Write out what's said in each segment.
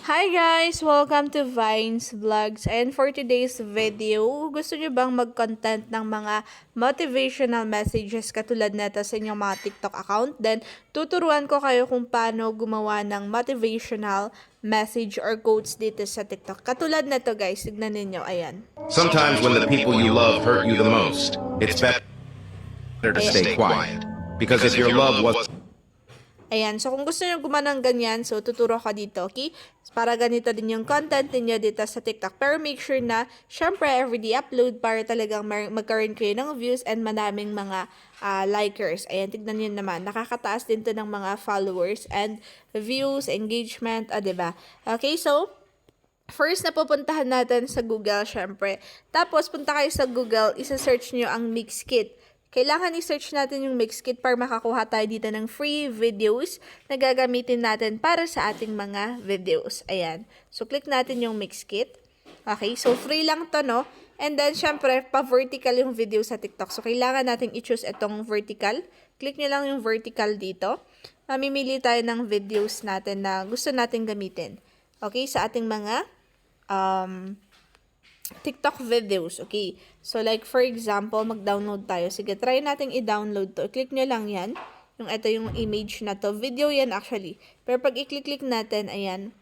Hi guys! Welcome to Vines Vlogs. And for today's video, gusto nyo bang mag-content ng mga motivational messages katulad nito sa inyong mga TikTok account? Then, tuturuan ko kayo kung paano gumawa ng motivational message or quotes dito sa TikTok. Katulad nito guys, tignan ninyo, ayan. Sometimes when the people you love hurt you the most, it's better to stay quiet. Because if your love was... Ayan, so kung gusto nyo gumawa ng ganyan, so tuturo ka dito, okay? Para ganito din yung content ninyo dito sa TikTok. Pero make sure na, syempre, everyday upload para talagang magkaroon kayo ng views and madaming mga likers. Ayan, tignan nyo naman. Nakakataas din to ng mga followers and views, engagement, diba? Okay, so, first na pupuntahan natin sa Google, syempre. Tapos, punta kayo sa Google, isa-search nyo ang Mixkit. Kailangan i-search natin yung Mixkit para makakuha tayo dito ng free videos na gagamitin natin para sa ating mga videos. Ayan. So, click natin yung Mixkit. Okay. So, free lang to, no? And then, syempre, pa-vertical yung video sa TikTok. So, kailangan natin i-choose itong vertical. Click nyo lang yung vertical dito. Mamimili tayo ng videos natin na gusto natin gamitin. Okay. Sa ating mga TikTok videos, okay? So, like, for example, mag-download tayo. Sige, try natin i-download to. Click nyo lang yan. Ito yung image na to. Video yan, actually. Pero pag i-click natin, ayan,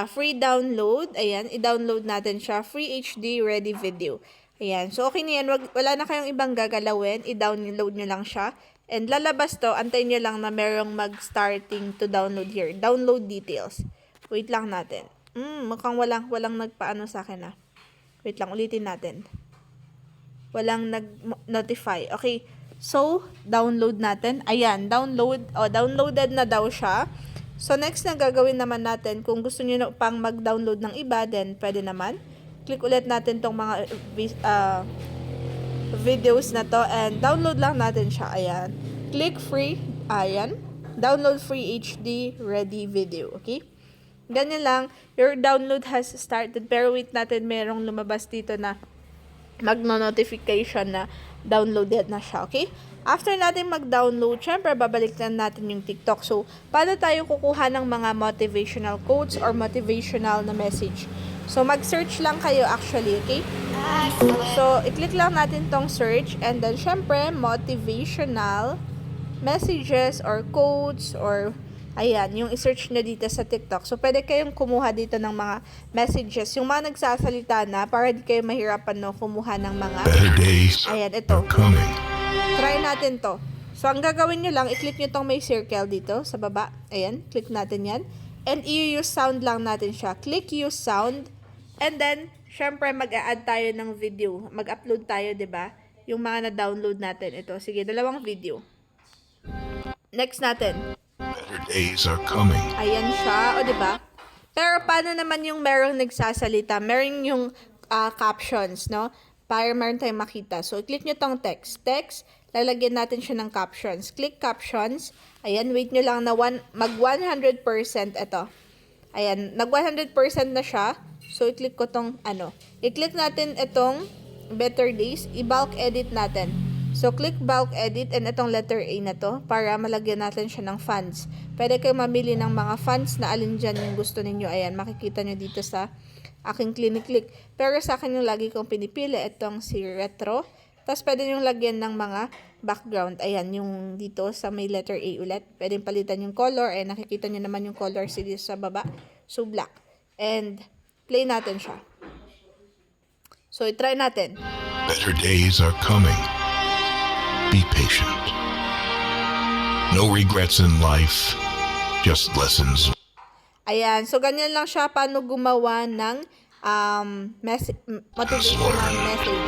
free download, ayan, i-download natin siya. Free HD ready video. Ayan, so okay na yan. Wala na kayong ibang gagalawin. I-download nyo lang siya. And lalabas to, antayin nyo lang na merong mag-starting to download here. Download details. Wait lang natin. Mukhang walang nagpaano sa akin Wait lang, ulitin natin. Walang nag-notify. Okay, so, download natin. Ayan, downloaded na daw siya. So, next na gagawin naman natin, kung gusto nyo pang mag-download ng iba, then pwede naman. Click ulit natin tong mga videos na to and download lang natin siya. Ayan. Click free. Ayan. Download free HD ready video. Okay? Ganyan lang, your download has started. Pero wait natin, merong lumabas dito na magno-notification na downloaded na siya, okay? After natin mag-download, syempre, babalik na natin yung TikTok. So, paano tayo kukuha ng mga motivational quotes or motivational na message? So, mag-search lang kayo actually, okay? So, i-click lang natin tong search and then, syempre, motivational messages or quotes or ayan, yung i-search nyo dito sa TikTok. So, pwede kayong kumuha dito ng mga messages. Yung mga nagsasalita na, para di kayo mahirapan, no, kumuha ng mga... Ayan, ito. Try natin to. So, ang gagawin nyo lang, i-click nyo tong may circle dito sa baba. Ayan, click natin yan. And i-use sound lang natin siya. Click use sound. And then, syempre, mag-a-add tayo ng video. Mag-upload tayo, ba diba? Yung mga na-download natin. Ito, sige, 2 video. Next natin. Better days are coming. Ayan siya, o diba? Pero paano naman yung merong nagsasalita? Meron yung captions, no? Para meron tayong makita. So, click nyo tong text. Text, lalagyan natin siya ng captions. Click captions. Ayan, wait nyo lang na mag 100% ito. Ayan, nag 100% na siya. So, i-click ko tong i-click natin itong better days. I-bulk edit natin. So, click bulk edit and itong letter A na to para malagyan natin siya ng fonts. Pwede kayo mamili ng mga fonts na alin dyan yung gusto ninyo. Ayan, makikita nyo dito sa aking click. Pero sa akin yung lagi kong pinipili, itong si retro. Tapos, pwede nyo lagyan ng mga background. Ayan, yung dito sa may letter A ulit. Pwede palitan yung color. Ayan, nakikita nyo naman yung color dito sa baba. So, black. And, play natin siya. So, try natin. Better days are coming. Be patient. No regrets in life, just lessons. Ayan, so ganyan lang siya paano gumawa ng motivational message.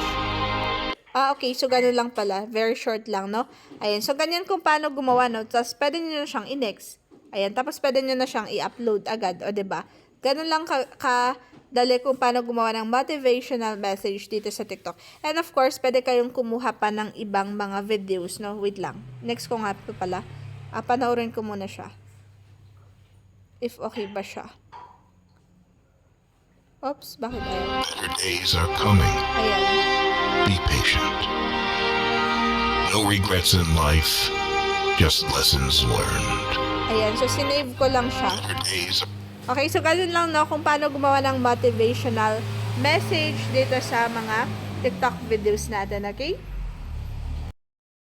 Okay, so ganun lang pala. Very short lang, no? Ayan, so ganyan kung paano gumawa, no? Tapos pwede nyo na siyang i-next. Ayan, tapos pwede nyo na siyang i-upload agad, o diba? Ganun lang dali kung paano gumawa ng motivational message dito sa TikTok. And of course, pwede kayong kumuha pa ng ibang mga videos, no? Wait lang. Next ko nga ito pala. Panoorin ko muna siya. If okay ba siya. Oops, bakit ayaw? Better days are coming. Ayan. Be patient. No regrets in life, just lessons learned. Ayan, so sinave ko lang siya. Better days Okay, so ganun lang no kung paano gumawa ng motivational message dito sa mga TikTok videos natin, okay?